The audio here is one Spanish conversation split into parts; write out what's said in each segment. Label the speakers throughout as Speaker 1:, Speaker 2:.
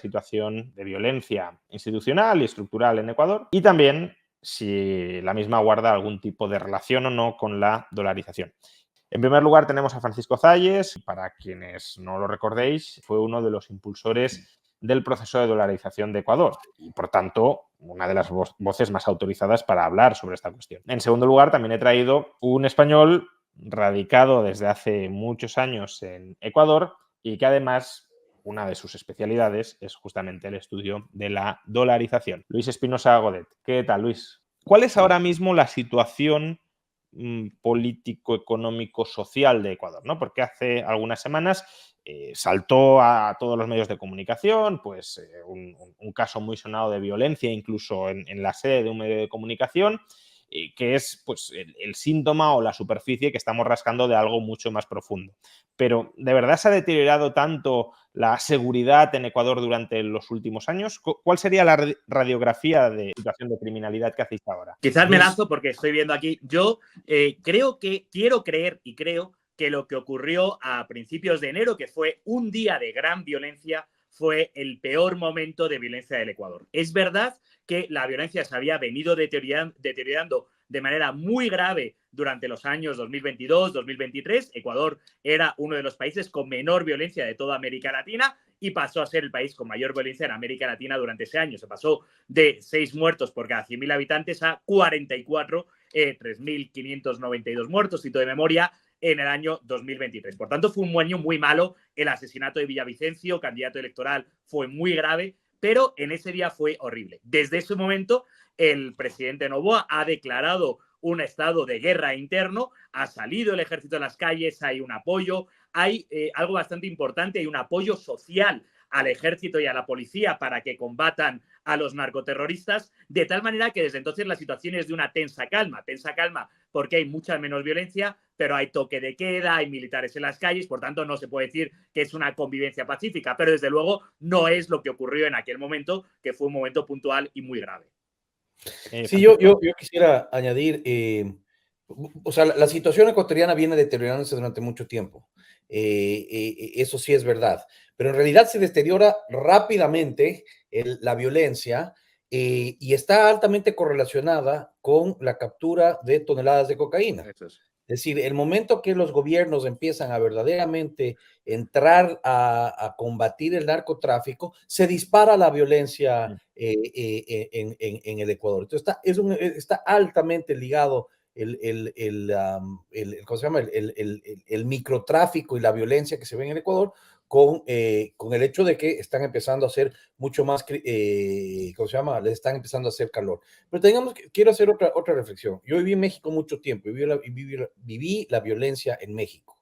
Speaker 1: situación de violencia institucional y estructural en Ecuador y también si la misma guarda algún tipo de relación o no con la dolarización. En primer lugar tenemos a Francisco Zayes. Para quienes no lo recordéis, fue uno de los impulsores del proceso de dolarización de Ecuador y, por tanto, una de las voces más autorizadas para hablar sobre esta cuestión. En segundo lugar, también he traído un español radicado desde hace muchos años en Ecuador y que además una de sus especialidades es justamente el estudio de la dolarización. Luis Espinosa Godet. ¿Qué tal, Luis? ¿Cuál es ahora mismo la situación político, económico, social de Ecuador, ¿no? Porque hace algunas semanas saltó a todos los medios de comunicación, pues un caso muy sonado de violencia, incluso en la sede de un medio de comunicación, que es pues el síntoma o la superficie que estamos rascando de algo mucho más profundo. Pero, ¿de verdad se ha deteriorado tanto la seguridad en Ecuador durante los últimos años? ¿Cuál sería la radiografía de situación de criminalidad que hacéis ahora?
Speaker 2: Quizás me lanzo porque estoy viendo aquí. Yo quiero creer y creo que lo que ocurrió a principios de enero, que fue un día de gran violencia, fue el peor momento de violencia del Ecuador. Es verdad que la violencia se había venido deteriorando de manera muy grave durante los años 2022, 2023. Ecuador era uno de los países con menor violencia de toda América Latina y pasó a ser el país con mayor violencia en América Latina durante ese año. Se pasó de 6 muertos por cada 100.000 habitantes a 44, 3.592 muertos, cito de memoria, en el año 2023. Por tanto, fue un año muy malo. El asesinato de Villavicencio, candidato electoral, fue muy grave, pero en ese día fue horrible. Desde ese momento, el presidente Noboa ha declarado un estado de guerra interno, ha salido el ejército a las calles, hay un apoyo, hay algo bastante importante, hay un apoyo social al ejército y a la policía para que combatan a los narcoterroristas, de tal manera que desde entonces la situación es de una tensa calma porque hay mucha menos violencia, pero hay toque de queda, hay militares en las calles, por tanto no se puede decir que es una convivencia pacífica, pero desde luego no es lo que ocurrió en aquel momento, que fue un momento puntual y muy grave.
Speaker 3: Sí, yo quisiera añadir, o sea, la situación ecuatoriana viene deteriorándose durante mucho tiempo. Eso sí es verdad, pero en realidad se deteriora rápidamente la violencia y está altamente correlacionada con la captura de toneladas de cocaína.
Speaker 2: Eso es.
Speaker 3: Es decir, el momento que los gobiernos empiezan a verdaderamente entrar a combatir el narcotráfico, se dispara la violencia en el Ecuador. Entonces está altamente ligado ¿cómo se llama? El microtráfico y la violencia que se ve en el Ecuador con el hecho de que están empezando a hacer mucho más, ¿cómo se llama? Les están empezando a hacer calor. Pero quiero hacer otra reflexión. Yo viví en México mucho tiempo, viví la violencia en México.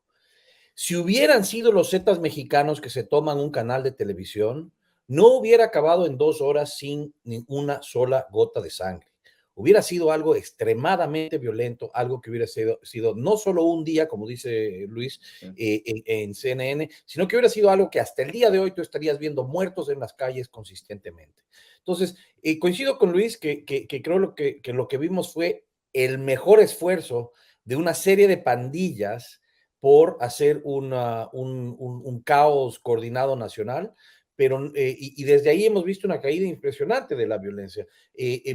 Speaker 3: Si hubieran sido los Zetas mexicanos que se toman un canal de televisión, no hubiera acabado en 2 horas sin ni una sola gota de sangre. Hubiera sido algo extremadamente violento, algo que hubiera sido no solo un día, como dice Luis, en CNN, sino que hubiera sido algo que hasta el día de hoy tú estarías viendo muertos en las calles consistentemente. Entonces, coincido con Luis que creo que lo que vimos fue el mejor esfuerzo de una serie de pandillas por hacer un caos coordinado nacional, pero y desde ahí hemos visto una caída impresionante de la violencia,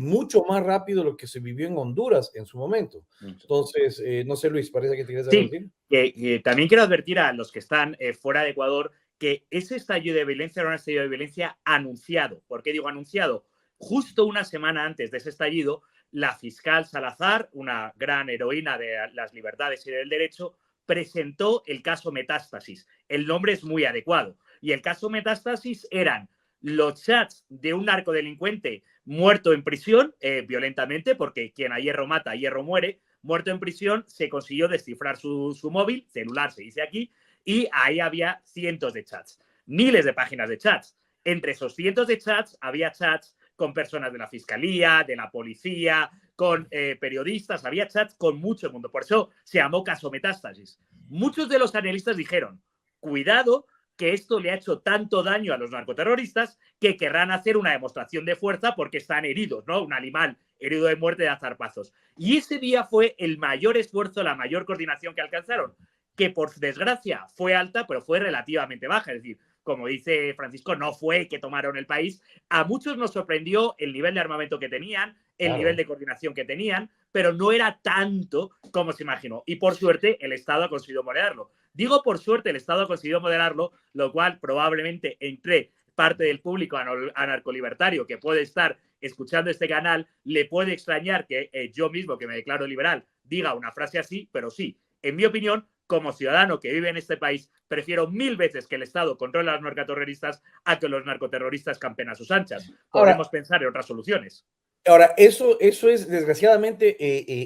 Speaker 3: mucho más rápido de lo que se vivió en Honduras en su momento. Entonces, no sé, Luis, parece que tienes algo que
Speaker 2: decir. También quiero advertir a los que están fuera de Ecuador que ese estallido de violencia era un estallido de violencia anunciado. ¿Por qué digo anunciado? Justo una semana antes de ese estallido, la fiscal Salazar, una gran heroína de las libertades y del derecho, presentó el caso Metástasis. El nombre es muy adecuado. Y el caso Metástasis eran los chats de un narcodelincuente muerto en prisión, violentamente, porque quien a hierro mata, a hierro muere, muerto en prisión, se consiguió descifrar su móvil, celular se dice aquí, y ahí había cientos de chats, miles de páginas de chats. Entre esos cientos de chats había chats con personas de la fiscalía, de la policía, con periodistas, había chats con mucho mundo. Por eso se llamó caso Metástasis. Muchos de los analistas dijeron, cuidado, que esto le ha hecho tanto daño a los narcoterroristas que querrán hacer una demostración de fuerza porque están heridos, ¿no? Un animal herido de muerte de a zarpazos. Y ese día fue el mayor esfuerzo, la mayor coordinación que alcanzaron, que por desgracia fue alta, pero fue relativamente baja. Es decir, como dice Francisco, no fue que tomaron el país. A muchos nos sorprendió el nivel de armamento que tenían, el nivel de coordinación que tenían, pero no era tanto como se imaginó. Y por suerte el Estado ha conseguido moderarlo. Digo por suerte el Estado ha conseguido moderarlo, lo cual probablemente entre parte del público anarcolibertario que puede estar escuchando este canal le puede extrañar que yo mismo, que me declaro liberal, diga una frase así, pero sí, en mi opinión, como ciudadano que vive en este país, prefiero 1000 veces que el Estado controle a los narcoterroristas a que los narcoterroristas campen a sus anchas. Podemos pensar en otras soluciones.
Speaker 3: Ahora, eso es, desgraciadamente,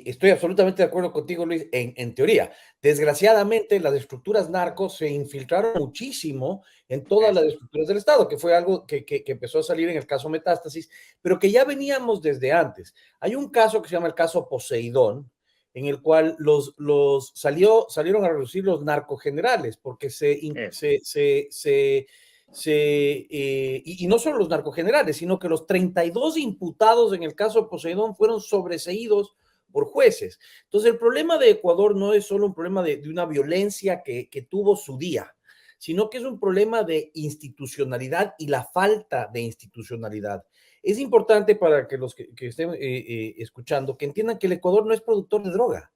Speaker 3: estoy absolutamente de acuerdo contigo, Luis, en teoría. Desgraciadamente, las estructuras narcos se infiltraron muchísimo en todas las estructuras del Estado, que fue algo que empezó a salir en el caso Metástasis, pero que ya veníamos desde antes. Hay un caso que se llama el caso Poseidón, en el cual salieron a reducir los narcogenerales, porque y no solo los narcogenerales, sino que los 32 imputados en el caso Poseidón fueron sobreseídos por jueces. Entonces, el problema de Ecuador no es solo un problema de una violencia que tuvo su día, sino que es un problema de institucionalidad y la falta de institucionalidad. Es importante para que los que estén escuchando que entiendan que el Ecuador no es productor de droga.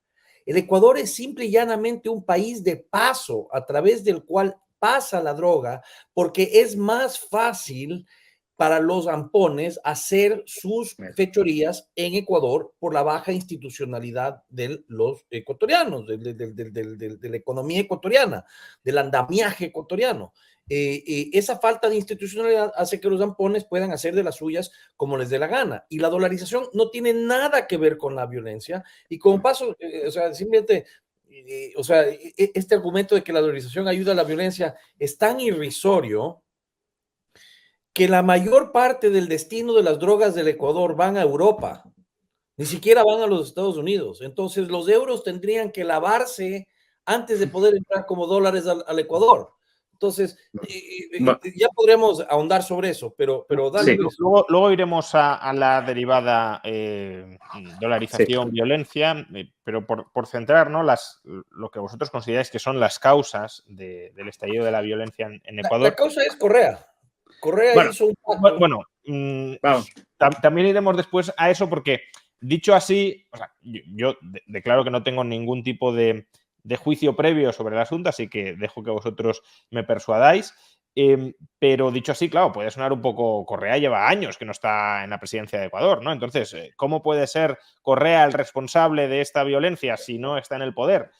Speaker 3: El Ecuador es simple y llanamente un país de paso a través del cual pasa la droga, porque es más fácil para los ampones hacer sus fechorías en Ecuador por la baja institucionalidad de los ecuatorianos, de la economía ecuatoriana, del andamiaje ecuatoriano. Esa falta de institucionalidad hace que los ampones puedan hacer de las suyas como les dé la gana. Y la dolarización no tiene nada que ver con la violencia. Y como paso, o sea, simplemente... o sea, este argumento de que la dolarización ayuda a la violencia es tan irrisorio que la mayor parte del destino de las drogas del Ecuador van a Europa, ni siquiera van a los Estados Unidos. Entonces, los euros tendrían que lavarse antes de poder entrar como dólares al Ecuador. Entonces, ya podremos ahondar sobre eso, pero dale.
Speaker 1: Sí. Luego iremos a la derivada dolarización, violencia, pero por centrar, ¿no? Lo que vosotros consideráis que son las causas del estallido de la violencia en Ecuador.
Speaker 3: La causa es Correa. Correa hizo un pacto.
Speaker 1: Bueno, también iremos después a eso porque, dicho así, o sea, yo declaro que no tengo ningún tipo de juicio previo sobre el asunto, así que dejo que vosotros me persuadáis. Pero dicho así, claro, puede sonar un poco... Correa lleva años que no está en la presidencia de Ecuador, ¿no? Entonces, ¿cómo puede ser Correa el responsable de esta violencia si no está en el poder?